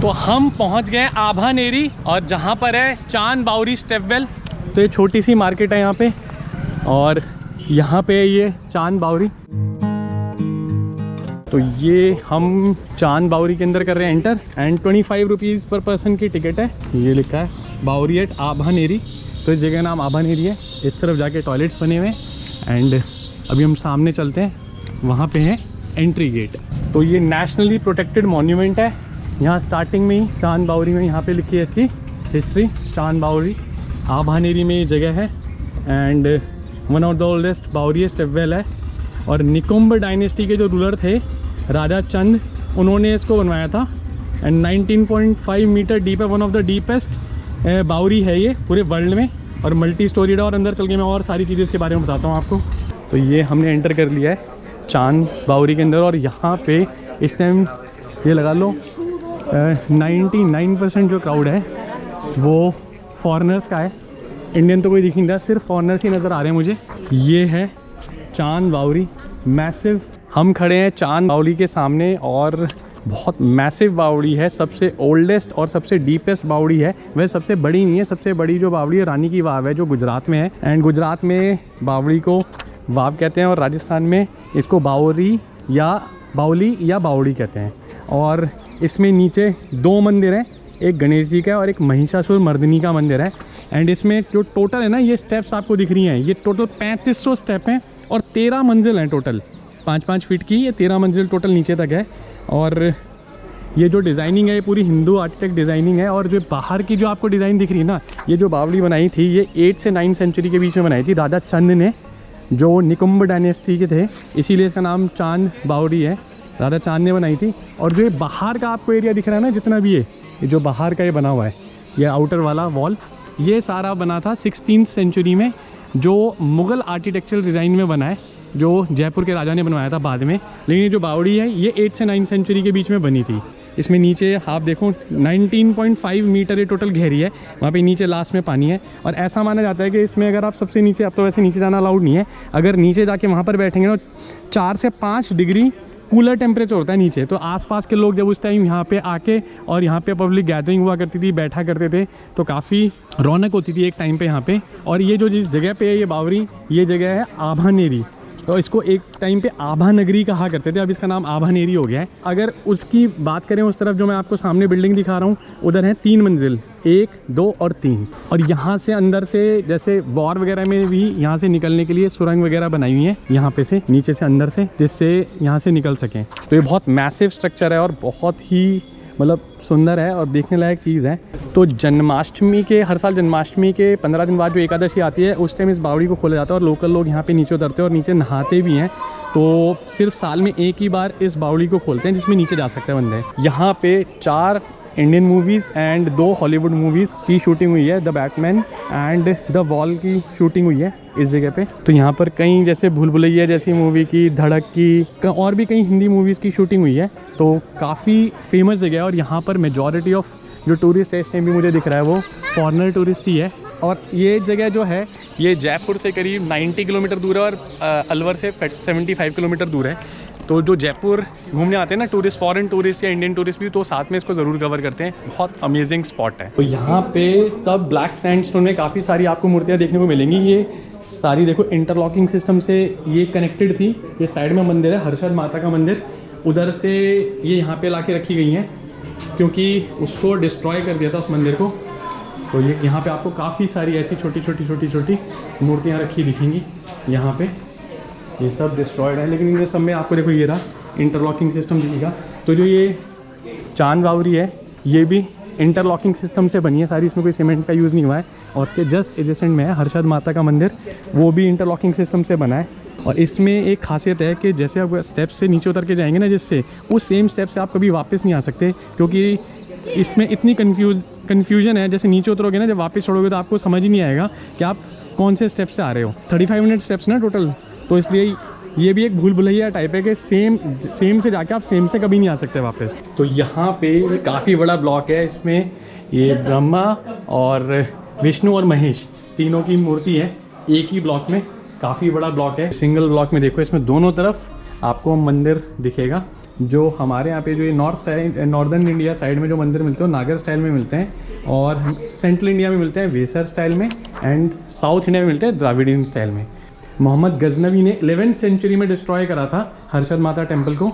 तो हम पहुंच गए आभानेरी और जहां पर है चांद बावरी स्टेपवेल। तो ये छोटी सी मार्केट है यहाँ पे और यहाँ पे है ये चांद बावरी। तो ये हम चांद बावरी के अंदर कर रहे हैं एंटर एंड 25 रुपीज़ पर पर्सन की टिकट है। ये लिखा है बावरी एट आभानेरी। तो इस जगह का नाम आभानेरी है। इस तरफ जाके टॉयलेट्स बने हुए हैं एंड अभी हम सामने चलते हैं, वहाँ पे है एंट्री गेट। तो ये नेशनली प्रोटेक्टेड मॉन्यूमेंट है। यहाँ स्टार्टिंग में ही चांद बावरी में यहाँ पे लिखी है इसकी हिस्ट्री। चांद बावरी आभानेरी में ये जगह है and one of the oldest baori stepwell है। और निकुंब डायनेस्टी के जो रूलर थे राजा चंद, उन्होंने इसको बनवाया था एंड 19.5 मीटर डीप है। वन ऑफ द डीपेस्ट बावरी है ये पूरे वर्ल्ड में और मल्टी स्टोरीड है। और अंदर चल के मैं और सारी चीज़ें इसके बारे में बताता हूँ आपको। तो ये हमने एंटर कर लिया है चांद बावरी के अंदर और यहाँ पे इस टाइम ये लगा लो 99% जो क्राउड है वो फॉरेनर्स का है। इंडियन तो कोई दिख नहीं रहा, सिर्फ फॉरेनर्स ही नज़र आ रहे हैं मुझे। ये है चांद बावरी मैसिव। हम खड़े हैं चांद बावरी के सामने और बहुत मैसिव बावड़ी है, सबसे ओल्डेस्ट और सबसे डीपेस्ट बावड़ी है। वह सबसे बड़ी नहीं है, सबसे बड़ी जो बावड़ी है रानी की वाव है जो गुजरात में है। एंड गुजरात में बावड़ी को वाव कहते हैं और राजस्थान में इसको बावरी या बावली या बावड़ी कहते हैं। और इसमें नीचे 2 मंदिर हैं, एक गणेश जी का और एक महिषासुर मर्दिनी का मंदिर है। एंड इसमें जो टोटल है ना, ये स्टेप्स आपको दिख रही हैं, ये टोटल 3500 स्टेप हैं और 13 मंजिल हैं टोटल। 5-5 फीट की ये 13 मंजिल टोटल नीचे तक है। और ये जो डिज़ाइनिंग है ये पूरी हिंदू आर्किटेक्ट डिज़ाइनिंग है। और जो बाहर की जो आपको डिज़ाइन दिख रही है ना, ये जो बावड़ी बनाई थी ये 8 से 9 सेंचुरी के बीच में बनाई थी राजा चंद ने, जो निकुंब डायनेस्टी के थे, इसीलिए इसका नाम चांद बावड़ी है। राजा चांद ने बनाई थी। और जो ये बाहर का आपको एरिया दिख रहा है ना, जितना भी ये जो बाहर का ये बना हुआ है, ये आउटर वाला वॉल, ये सारा बना था 16th सेंचुरी में, जो मुग़ल आर्किटेक्चरल डिज़ाइन में बना है, जो जयपुर के राजा ने बनवाया था बाद में। लेकिन ये जो बावड़ी है ये 8 से 9 सेंचुरी के बीच में बनी थी। इसमें नीचे आप देखो 19.5 मीटर ये टोटल गहरी है। वहाँ पे नीचे लास्ट में पानी है और ऐसा माना जाता है कि इसमें अगर आप सबसे नीचे, अब तो वैसे नीचे जाना अलाउड नहीं है, अगर नीचे जाके वहाँ पर बैठेंगे ना 4 से 5 डिग्री कूलर टेम्परेचर होता है नीचे। तो आसपास के लोग जब उस टाइम यहाँ पे आके और यहाँ पे पब्लिक गैदरिंग हुआ करती थी, बैठा करते थे, तो काफ़ी रौनक होती थी एक टाइम पे यहाँ पे। और ये जो जिस जगह पे है ये बावरी, ये जगह है आभानेरी। तो इसको एक टाइम पे आभा नगरी कहा करते थे, अब इसका नाम आभानेरी हो गया है। अगर उसकी बात करें उस तरफ जो मैं आपको सामने बिल्डिंग दिखा रहा हूँ, उधर है 3 मंजिल, 1, 2 और 3। और यहाँ से अंदर से जैसे वॉर वगैरह में भी यहाँ से निकलने के लिए सुरंग वगैरह बनाई हुई है यहाँ पे से, नीचे से अंदर से, जिससे यहाँ से निकल सकें। तो ये बहुत मैसिव स्ट्रक्चर है और बहुत ही मतलब सुंदर है और देखने लायक चीज़ है। तो जन्माष्टमी के, हर साल जन्माष्टमी के 15 दिन बाद जो एकादशी आती है, उस टाइम इस बावड़ी को खोला जाता है और लोकल लोग यहाँ पे नीचे उतरते हैं और नीचे नहाते भी हैं। तो सिर्फ साल में एक ही बार इस बावड़ी को खोलते हैं जिसमें नीचे जा सकते हैं बंदे। यहाँ पे 4 Indian movies and 2 Hollywood movies की शूटिंग हुई है। The Batman and the wall की शूटिंग हुई है इस जगह पे। तो यहाँ पर कई जैसे भूल भुलैया जैसी मूवी की, धड़क की, और भी कई हिंदी मूवीज़ की शूटिंग हुई है। तो काफ़ी फेमस जगह है और यहाँ पर मेजॉरिटी ऑफ जो टूरिस्ट है इस टाइम भी मुझे दिख रहा है वो फॉरेनर टूरिस्ट ही है। और ये जगह जो है ये जयपुर से करीब 90 किलोमीटर दूर है और अलवर से 75 किलोमीटर दूर है। तो जो जयपुर घूमने आते हैं ना टूरिस्ट, फॉरेन टूरिस्ट या इंडियन टूरिस्ट भी, तो साथ में इसको ज़रूर कवर करते हैं। बहुत अमेजिंग स्पॉट है। तो यहाँ पे सब ब्लैक सैंडस्टोन में काफ़ी सारी आपको मूर्तियाँ देखने को मिलेंगी। ये सारी देखो इंटरलॉकिंग सिस्टम से ये कनेक्टेड थी। ये साइड में मंदिर है हर्षद माता का मंदिर, उधर से ये यहाँ पे लाके रखी गई हैं क्योंकि उसको डिस्ट्रॉय कर दिया था उस मंदिर को। तो ये यहाँ पे आपको काफ़ी सारी ऐसी छोटी छोटी मूर्तियाँ रखी दिखेंगी यहाँ पे। ये सब डिस्ट्रॉयड है लेकिन इनके सब में आपको देखो ये रहा इंटरलॉकिंग सिस्टम दिखेगा। तो जो ये चांद बावरी है ये भी इंटरलॉकिंग सिस्टम से बनी है सारी, इसमें कोई सीमेंट का यूज़ नहीं हुआ है। और उसके जस्ट एडजेसेंट में है हर्षद माता का मंदिर, वो भी इंटरलॉकिंग सिस्टम से बना है। और इसमें एक खासियत है कि जैसे आप स्टेप से नीचे उतर के जाएंगे ना, जिससे उस सेम स्टेप से आप कभी वापस नहीं आ सकते, क्योंकि इसमें इतनी कन्फ्यूजन है। जैसे नीचे उतरोगे ना, जब वापस छोड़ोगे तो आपको समझ ही नहीं आएगा कि आप कौन से स्टेप से आ रहे हो। 35 मिनट स्टेप्स ना टोटल, तो इसलिए ये भी एक भूल भुलैया टाइप है कि सेम से जाके आप सेम से कभी नहीं आ सकते वापस। तो यहाँ पे काफ़ी बड़ा ब्लॉक है, इसमें ये ब्रह्मा और विष्णु और महेश तीनों की मूर्ति है एक ही ब्लॉक में। काफ़ी बड़ा ब्लॉक है, सिंगल ब्लॉक में देखो इसमें दोनों तरफ आपको मंदिर दिखेगा। जो हमारे यहाँ पे जो ये नॉर्दर्न इंडिया साइड में जो मंदिर मिलते हैं वो नागर स्टाइल में मिलते हैं, और सेंट्रल इंडिया में मिलते हैं वेसर स्टाइल में, एंड साउथ इंडिया में मिलते हैं द्राविडियन स्टाइल में। मोहम्मद गजनवी ने 11th सेंचुरी में डिस्ट्रॉय करा था हर्षद माता टेम्पल को,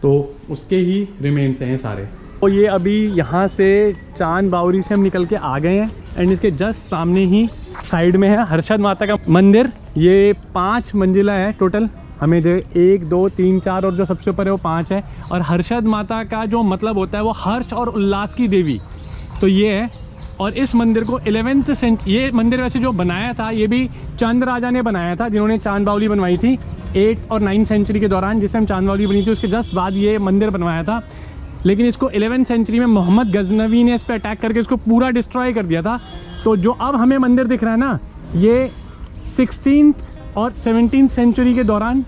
तो उसके ही रिमेन्स हैं सारे। तो ये अभी यहाँ से चांद बावरी से हम निकल के आ गए हैं, एंड इसके जस्ट सामने ही साइड में है हर्षद माता का मंदिर। ये 5 मंजिला है टोटल, हमें जो 1 2 3 4 और जो सबसे ऊपर है वो 5 है। और हर्षद माता का जो मतलब होता है वो हर्ष और उल्लास की देवी, तो ये है। और इस मंदिर को 11th सेंचुरी, ये मंदिर वैसे जो बनाया था ये भी चंद राजा ने बनाया था, जिन्होंने चांद बावली बनवाई थी 8th और 9th सेंचुरी के दौरान। जिस टाइम चांद बावली बनी थी उसके जस्ट बाद ये मंदिर बनवाया था, लेकिन इसको 11th सेंचुरी में मोहम्मद गजनवी ने इस पर अटैक करके इसको पूरा डिस्ट्रॉय कर दिया था। तो जो अब हमें मंदिर दिख रहा है ना, ये 16th और 17th सेंचुरी के दौरान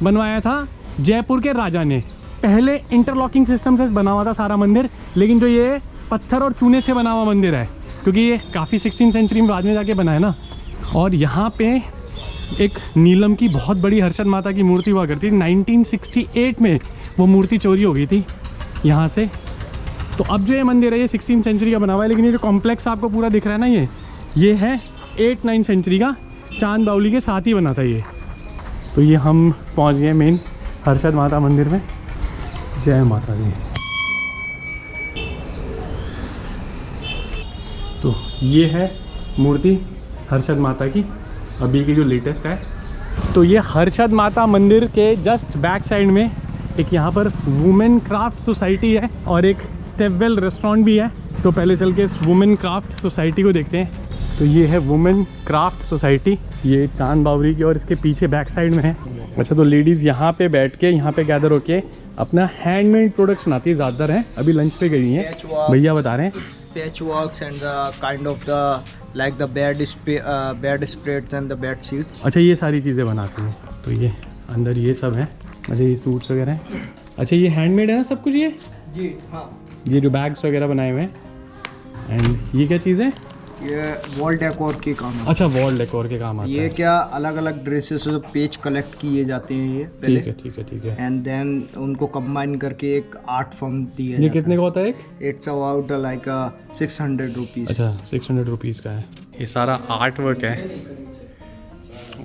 बनवाया था जयपुर के राजा ने। पहले इंटरलॉकिंग सिस्टम से बना हुआ था सारा मंदिर, लेकिन जो ये पत्थर और चूने से बना हुआ मंदिर है, क्योंकि ये काफ़ी 16th सेंचुरी में बाद में जाके बना है ना। और यहाँ पे एक नीलम की बहुत बड़ी हर्षद माता की मूर्ति हुआ करती थी। 1968 में वो मूर्ति चोरी हो गई थी यहाँ से। तो अब जो ये मंदिर है ये 16th सेंचुरी का बना हुआ है, लेकिन ये जो कॉम्प्लेक्स आपको पूरा दिख रहा है ना, ये है 8th-9th सेंचुरी का, चांद बावली के साथ ही बना था ये। तो ये हम पहुँच गए मेन हर्षद माता मंदिर में। जय माता दी। तो ये है मूर्ति हर्षद माता की अभी की जो लेटेस्ट है। तो ये हर्षद माता मंदिर के जस्ट बैक साइड में एक यहाँ पर वुमेन क्राफ्ट सोसाइटी है और एक स्टेपवेल रेस्टोरेंट भी है। तो पहले चल के इस वुमेन क्राफ्ट सोसाइटी को देखते हैं। तो ये है वुमेन क्राफ्ट सोसाइटी, ये चांद बावरी की, और इसके पीछे बैक साइड में है। अच्छा, तो लेडीज़ यहाँ पे बैठ के, यहाँ पे गैदर होके अपना हैंडमेड प्रोडक्ट्स बनाती है, ज़्यादातर हैं। अभी लंच पे गई हैं, भैया बता रहे हैं। Patchworks and the kind of the like the bed spreads and the bed sheets. अच्छा, ये सारी चीज़ें बनाती हैं। तो ये अंदर ये सब है। अच्छा, ये सूट्स वगैरह हैं। अच्छा, ये हैंडमेड है ना सब कुछ? ये जी हाँ, ये जो बैग्स वगैरह बनाए हुए हैं। एंड ये क्या चीज़ है? ये वॉल डेकोर के काम है। अच्छा, वॉल डेकोर के काम आता है। ये क्या अलग अलग ड्रेसेस से पेज कलेक्ट किए जाते हैं ये पहले। ठीक है। एंड देन उनको कंबाइन करके एक आर्ट फॉर्म दिया। ये कितने का होता है एक? It's about like 600 rupees. अच्छा, 600 रुपीज़ का है। ये सारा आर्ट वर्क है,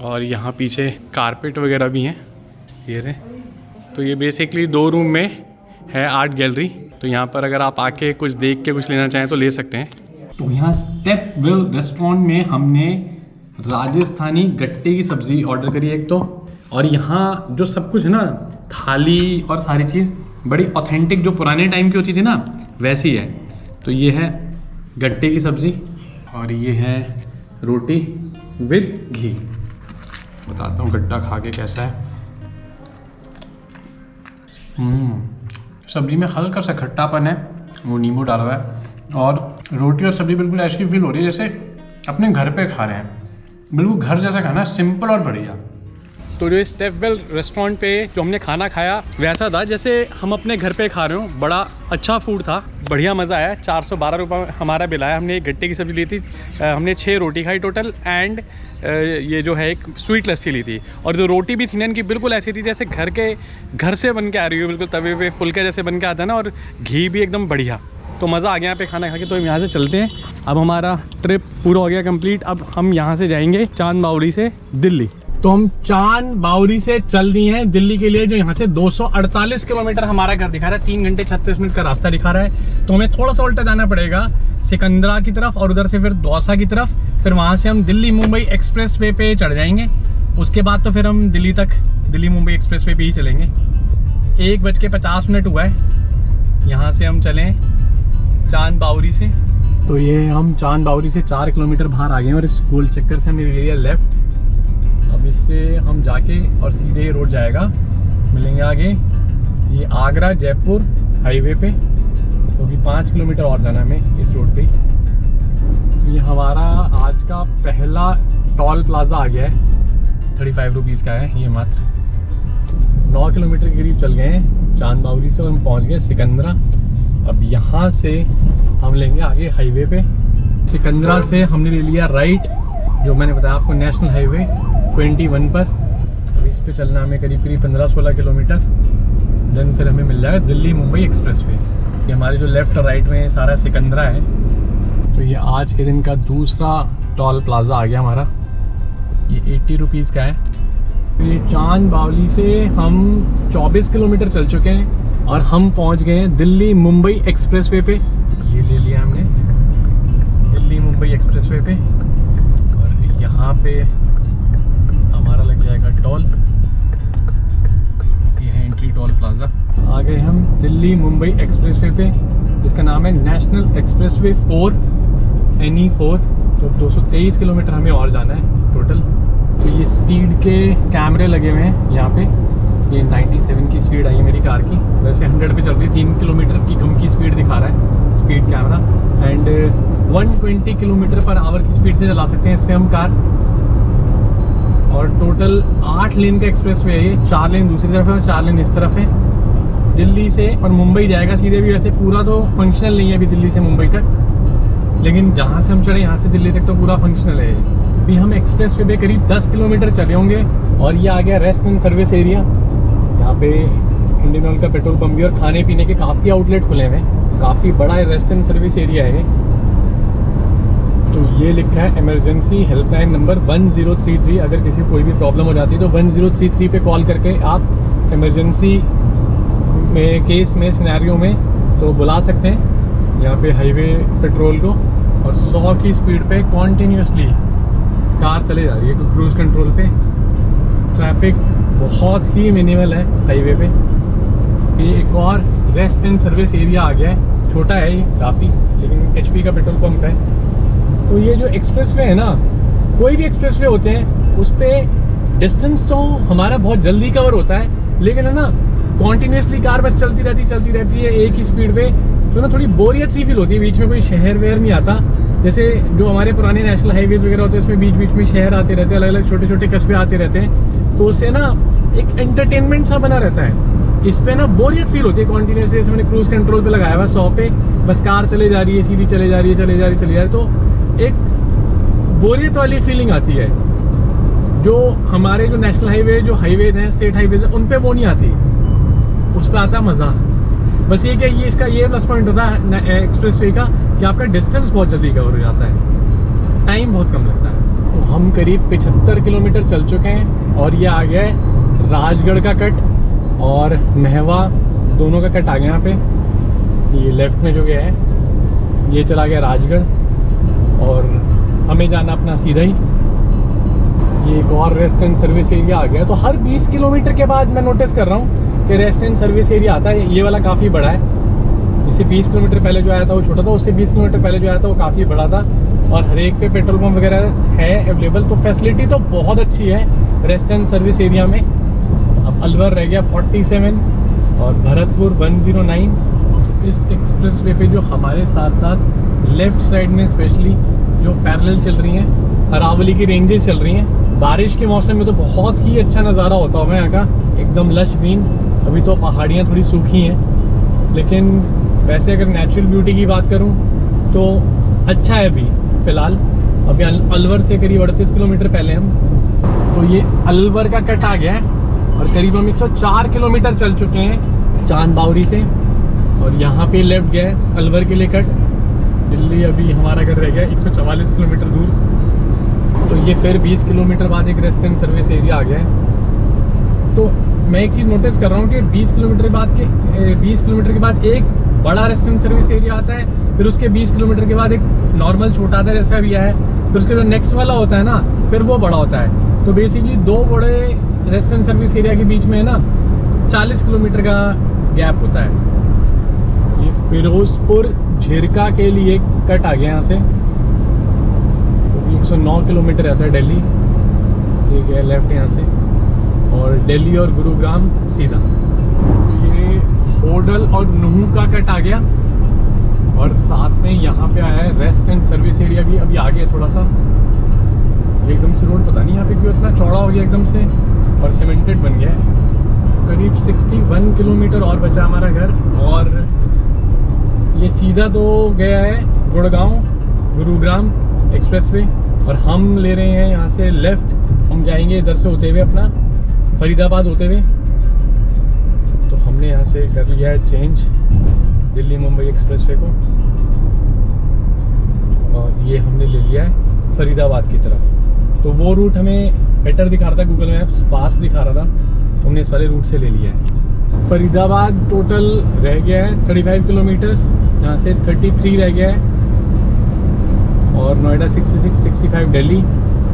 और यहाँ पीछे कारपेट वगैरह भी हैं। ये रहे। तो ये बेसिकली 2 रूम में है आर्ट गैलरी। तो यहाँ पर अगर आप आके कुछ देख के कुछ लेना चाहें तो ले सकते हैं। तो यहाँ स्टेपवेल रेस्टोरेंट में हमने राजस्थानी गट्टे की सब्ज़ी ऑर्डर करी एक तो, और यहाँ जो सब कुछ है ना, थाली और सारी चीज़ बड़ी ऑथेंटिक जो पुराने टाइम की होती थी ना, वैसी है। तो ये है गट्टे की सब्ज़ी, और ये है रोटी विद घी। बताता हूँ गट्टा खा के कैसा है। सब्ज़ी में हल्का सा खट्टापन है, वो नींबू डाला हुआ है, और रोटी और सब्ज़ी बिल्कुल ऐसी फील हो रही है जैसे अपने घर पे खा रहे हैं। बिल्कुल घर जैसा खाना, सिंपल और बढ़िया। तो जो स्टेपवेल रेस्टोरेंट पे जो हमने खाना खाया वैसा था जैसे हम अपने घर पे खा रहे हो। बड़ा अच्छा फूड था, बढ़िया मज़ा आया। 412 रुपये हमारा बिल आया। हमने एक गट्टे की सब्ज़ी ली थी, हमने 6 रोटी खाई टोटल, एंड ये जो है एक स्वीट लस्सी ली थी। और जो रोटी भी थी ना इनकी बिल्कुल ऐसी थी जैसे घर से बन के आ रही हो, बिल्कुल तवे पे फुलके जैसे बन के आता है ना, और घी भी एकदम बढ़िया। तो मज़ा आ गया यहाँ पे खाना खा के। तो हम यहाँ से चलते हैं। अब हमारा ट्रिप पूरा हो गया कंप्लीट। अब हम यहाँ से जाएंगे चांद बावरी से दिल्ली। तो हम चांद बावरी से चल दिए हैं दिल्ली के लिए, जो यहाँ से 248 किलोमीटर हमारा घर दिखा रहा है। 3 घंटे 36 मिनट का रास्ता दिखा रहा है। तो हमें थोड़ा सा उल्टा जाना पड़ेगा सिकंदरा की तरफ, और उधर से फिर दौसा की तरफ। फिर वहाँ से हम दिल्ली मुंबई एक्सप्रेस वे पे चढ़ जाएंगे। उसके बाद तो फिर हम दिल्ली मुंबई एक्सप्रेस वे पे ही चलेंगे। 1:50 हुआ है, यहाँ से हम चलें चांद बावरी से। तो ये हम चांद बावरी से 4 किलोमीटर बाहर आ गए हैं, और इस गोल चक्कर से हमने ले लिया लेफ्ट। अब इससे हम जाके और सीधे रोड जाएगा, मिलेंगे आगे ये आगरा जयपुर हाईवे पे। तो भी 5 किलोमीटर और जाना हमें इस रोड पे। ये हमारा आज का पहला टोल प्लाजा आ गया है, 35 रुपीज़ का है ये मात्र। 9 किलोमीटर के करीब चल गए हैं चांद बावरी से, और हम पहुँच गए सिकंदरा। अब यहाँ से हम लेंगे आगे हाईवे पे। सिकंदरा से हमने ले लिया राइट, जो मैंने बताया आपको, नेशनल हाईवे 21 पर। अब इस पे चलना हमें करीब 15-16 किलोमीटर। देन फिर हमें मिल जाएगा दिल्ली मुंबई एक्सप्रेसवे। ये हमारे जो लेफ़्ट और राइट में सारा सिकंदरा है। तो ये आज के दिन का दूसरा टोल प्लाज़ा आ गया हमारा। ये 80 रुपीज़ का है। ये चांद बावली से हम 24 किलोमीटर चल चुके हैं और हम पहुंच गए हैं दिल्ली मुंबई एक्सप्रेसवे पे। ये ले लिया हमने दिल्ली मुंबई एक्सप्रेसवे पे और यहाँ पे हमारा लग जाएगा टोल। ये है एंट्री टोल प्लाज़ा। आ गए हम दिल्ली मुंबई एक्सप्रेसवे पे, जिसका नाम है नेशनल एक्सप्रेसवे 4 NE4। तो 223 किलोमीटर हमें और जाना है टोटल। तो ये स्पीड के कैमरे लगे हुए हैं यहाँ पे। ये 97 की स्पीड आई है मेरी कार की, वैसे 100 पे चल रही है। 3 किलोमीटर की कम की स्पीड दिखा रहा है speed camera. And 120 kilometre per hour की स्पीड से चला सकते हैं इसमें हम कार। और टोटल 8 लेन का एक्सप्रेसवे है ये। 4 लेन दूसरी तरफ है और 4 लेन इस तरफ है। दिल्ली से और मुंबई जाएगा सीधे भी। वैसे पूरा तो फंक्शनल नहीं है अभी दिल्ली से मुंबई तक, लेकिन जहाँ से हम चढ़े यहाँ से दिल्ली तक तो पूरा फंक्शनल है। अभी हम एक्सप्रेसवे पे करीब 10 किलोमीटर चले होंगे और ये आ गया रेस्ट एंड सर्विस एरिया। यहाँ पे इंडियन ऑयल का पेट्रोल पंप भी और खाने पीने के काफ़ी आउटलेट खुले हुए हैं। काफ़ी बड़ा रेस्ट एंड सर्विस एरिया है। तो ये लिखा है इमरजेंसी हेल्पलाइन नंबर 1033। अगर किसी को कोई भी प्रॉब्लम हो जाती है तो 1033 पे कॉल करके आप इमरजेंसी में केस में सिनेरियो में तो बुला सकते हैं यहाँ पे हाईवे पेट्रोल को। और 100 की स्पीड पे कॉन्टीन्यूसली कार चले जा रही है क्रूज़ कंट्रोल पे। ट्रैफिक बहुत ही मिनिमल है हाईवे पे। ये एक और रेस्ट एंड सर्विस एरिया आ गया है। छोटा है ये काफ़ी, लेकिन HP का पेट्रोल पंप है। तो ये जो एक्सप्रेसवे है ना, कोई भी एक्सप्रेसवे होते हैं उस पर डिस्टेंस तो हमारा बहुत जल्दी कवर होता है, लेकिन है ना कॉन्टीन्यूसली कार बस चलती रहती है एक ही स्पीड पे। तो ना थोड़ी बोरियत सी फील होती है। बीच में कोई शहर वेयर नहीं आता। जैसे जो हमारे पुराने नेशनल हाईवेज वगैरह होते हैं उसमें बीच में शहर आते रहते हैं, अलग अलग छोटे छोटे कस्बे आते रहते हैं। तो उससे ना एक एंटरटेनमेंट सा बना रहता है। इस पे ना बोरियत फील होती है कॉन्टीन्यूसली। जैसे मैंने क्रूज़ कंट्रोल पे लगाया हुआ 100 पे, बस कार चले जा रही है, सीधी चले जा रही है, तो एक बोरियत वाली फीलिंग आती है जो हमारे जो नेशनल हाईवे जो हाईवेज हैं, स्टेट हाईवेज हैं, उन पे वो नहीं आती। उस पर आता मज़ा। बस ये क्या, ये इसका ये प्लस पॉइंट होता है एक्सप्रेसवे का कि आपका डिस्टेंस बहुत जल्दी कवर हो जाता है, टाइम बहुत कम लगता है। तो हम करीब 75 किलोमीटर चल चुके हैं और ये आ गया है राजगढ़ का कट और महवा दोनों का कट आ गया यहाँ पे। ये लेफ्ट में जो गया है ये चला गया राजगढ़ और हमें जाना अपना सीधा ही। ये एक और रेस्ट एंड सर्विस एरिया आ गया। तो हर 20 किलोमीटर के बाद मैं नोटिस कर रहा हूँ कि रेस्ट एंड सर्विस एरिया आता है। ये वाला काफ़ी बड़ा है। इससे 20 किलोमीटर पहले जो आया था वो छोटा था, उससे 20 किलोमीटर पहले जो आया था वो काफ़ी बड़ा था। और हर एक पे पेट्रोल पंप वगैरह है अवेलेबल। तो फैसिलिटी तो बहुत अच्छी है रेस्ट एंड सर्विस एरिया में। अब अलवर रह गया 47 और भरतपुर 109। इस एक्सप्रेसवे पे जो हमारे साथ साथ लेफ्ट साइड में स्पेशली जो पैरेलल चल रही हैं, अरावली की रेंजेस चल रही हैं। बारिश के मौसम में तो बहुत ही अच्छा नज़ारा होता होगा यहाँ का, एकदम लश ग्रीन। अभी तो पहाड़ियाँ थोड़ी सूखी हैं, लेकिन वैसे अगर नेचुरल ब्यूटी की बात करूँ तो अच्छा है अभी फ़िलहाल। अभी अलवर से करीब 38 किलोमीटर पहले हम। तो ये अलवर का कट आ गया है और करीब हम 104 किलोमीटर चल चुके हैं चांद बावरी से। और यहाँ पे लेफ्ट गया है अलवर के लिए कट। दिल्ली अभी हमारा घर रह गया 144 किलोमीटर दूर। तो ये फिर 20 किलोमीटर बाद एक रेस्ट एंड सर्विस एरिया आ गया है। तो मैं एक चीज़ नोटिस कर रहा हूँ कि 20 किलोमीटर के बाद एक बड़ा रेस्ट एंड सर्विस एरिया आता है, फिर उसके 20 किलोमीटर के बाद एक नॉर्मल छोटा आता है जैसा भी है, फिर उसके जो नेक्स्ट वाला होता है ना फिर वो बड़ा होता है। तो बेसिकली 2 बड़े रेस्ट एंड सर्विस एरिया के बीच में है ना 40 किलोमीटर का गैप होता है। ये फिरोजपुर झिरका के लिए कट आ गया यहाँ से। 109 किलोमीटर रहता है दिल्ली, ठीक है लेफ्ट यहाँ से। और दिल्ली और गुरुग्राम सीधा। तो ये होडल और नूह का कट आ गया और साथ में यहाँ पे आया है रेस्ट एंड सर्विस एरिया भी अभी आगे थोड़ा सा। एकदम से रोड पता नहीं यहाँ पे क्यों इतना चौड़ा हो गया एकदम से और सीमेंटेड बन गया है। करीब 61 किलोमीटर और बचा हमारा घर और ये सीधा तो गया है गुड़गांव गुरुग्राम एक्सप्रेसवे और हम ले रहे हैं यहाँ से लेफ़्ट। हम जाएंगे इधर से होते हुए अपना फरीदाबाद होते हुए। तो हमने हमने यहाँ से कर लिया है चेंज दिल्ली मुंबई एक्सप्रेसवे को, और ये हमने ले लिया है फरीदाबाद की तरफ। तो वो रूट हमें बेटर दिखा रहा था, गूगल मैप्स पास दिखा रहा था, हमने इस वाले रूट से ले लिया है। फरीदाबाद टोटल रह गया है 35 किलोमीटर्स, यहाँ से 33 रह गया है, और नोएडा 66, 65 दिल्ली।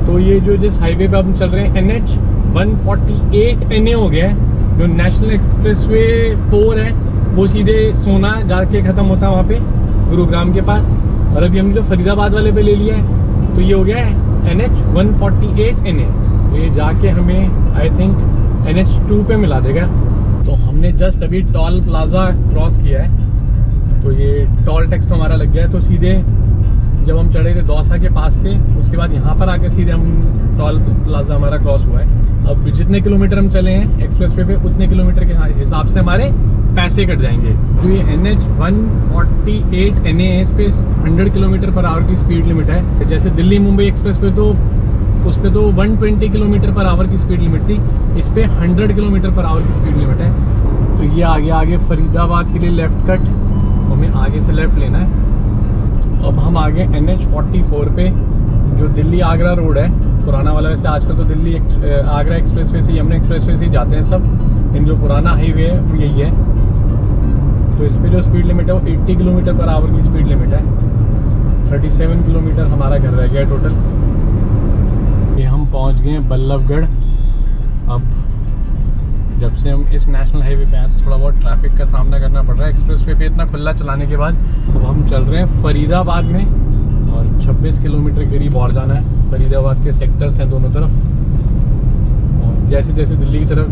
तो ये जो जिस हाईवे पे हम चल रहे हैं NH 148 NA हो गया है। जो नेशनल एक्सप्रेसवे 4 है वो सीधे सोना जाके ख़त्म होता है वहाँ पे गुरुग्राम के पास, और अभी हमने जो फरीदाबाद वाले पे ले लिया है तो ये हो गया है NH 148 NA। तो ये जाके हमें आई थिंक NH 2 पे मिला देगा। तो हमने जस्ट अभी टोल प्लाजा क्रॉस किया है, तो ये टोल टैक्स तो हमारा लग गया है। तो सीधे जब हम चढ़े थे दौसा के पास से, उसके बाद यहाँ पर आके सीधे हम टोल प्लाजा हमारा क्रॉस हुआ है। अब जितने किलोमीटर हम चले हैं एक्सप्रेसवे पे उतने किलोमीटर के हिसाब से हमारे पैसे कट जाएंगे। जो ये NH 148 NA है, इस पे 100 किलोमीटर पर आवर की स्पीड लिमिट है। जैसे दिल्ली मुंबई एक्सप्रेस पे तो उस पे तो 120 किलोमीटर पर आवर की स्पीड लिमिट थी, इस पे 100 किलोमीटर पर आवर की स्पीड लिमिट है। तो ये आगे फरीदाबाद के लिए लेफ्ट कट, हमें आगे से लेफ्ट लेना है। अब हम आगे NH 44 पे, जो दिल्ली आगरा रोड है पुराना वाला। वैसे आजकल तो दिल्ली आगरा एक्सप्रेसवे से, यमुना एक्सप्रेसवे से ही जाते हैं सब, इन जो पुराना हाईवे है वो यही है। तो इस पे जो स्पीड लिमिट है वो 80 किलोमीटर पर आवर की स्पीड लिमिट है। 37 किलोमीटर हमारा घर रह गया टोटल। ये हम पहुंच गए हैं बल्लभगढ़। अब जब से हम इस नेशनल हाईवे पे आए तो थोड़ा बहुत ट्रैफिक का सामना करना पड़ रहा है एक्सप्रेसवे पे इतना खुला चलाने के बाद। अब हम चल रहे हैं फरीदाबाद में, और 26 किलोमीटर करीब और जाना है। फरीदाबाद के सेक्टर्स हैं दोनों तरफ, और जैसे जैसे दिल्ली की तरफ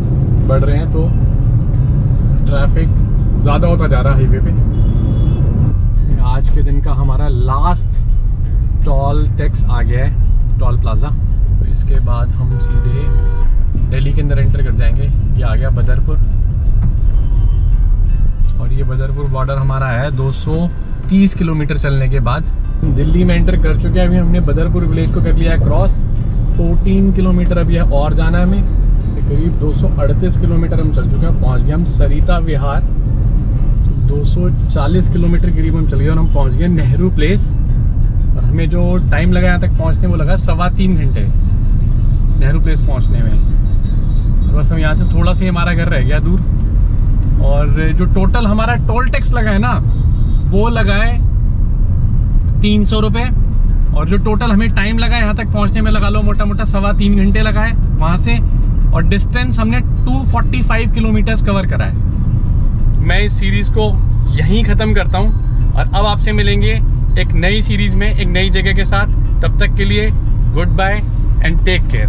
बढ़ रहे हैं तो ट्रैफिक ज़्यादा होता जा रहा है हाईवे पे। आज के दिन का हमारा लास्ट टोल टैक्स आ गया है, टोल प्लाजा। तो इसके बाद हम सीधे दिल्ली के अंदर एंटर कर जाएंगे। ये आ गया बदरपुर, और ये बदरपुर बॉर्डर हमारा है 230 किलोमीटर चलने के बाद। दिल्ली में एंटर कर चुके हैं। अभी हमने बदरपुर विलेज को कर लिया है क्रॉस। 14 किलोमीटर अभी है और जाना है हमें। करीब 238 किलोमीटर हम चल चुके हैं, पहुंच गए हम सरिता विहार। 240 किलोमीटर करीब हम चल गए और हम पहुंच गए नेहरू प्लेस। और हमें जो टाइम लगा यहाँ तक पहुँचने वो लगा 3.25 घंटे नेहरू प्लेस पहुँचने में। और बस हम यहाँ से थोड़ा सा हमारा घर रह गया दूर। और जो टोटल हमारा टोल टैक्स लगा है ना वो लगा है 300 रुपये, और जो टोटल हमें टाइम लगा है यहाँ तक पहुँचने में लगा लो मोटा मोटा 3.25 घंटे लगा है वहाँ से। और डिस्टेंस हमने 245 किलोमीटर्स कवर करा है। मैं इस सीरीज़ को यहीं ख़त्म करता हूँ, और अब आपसे मिलेंगे एक नई सीरीज़ में एक नई जगह के साथ। तब तक के लिए goodbye and take care.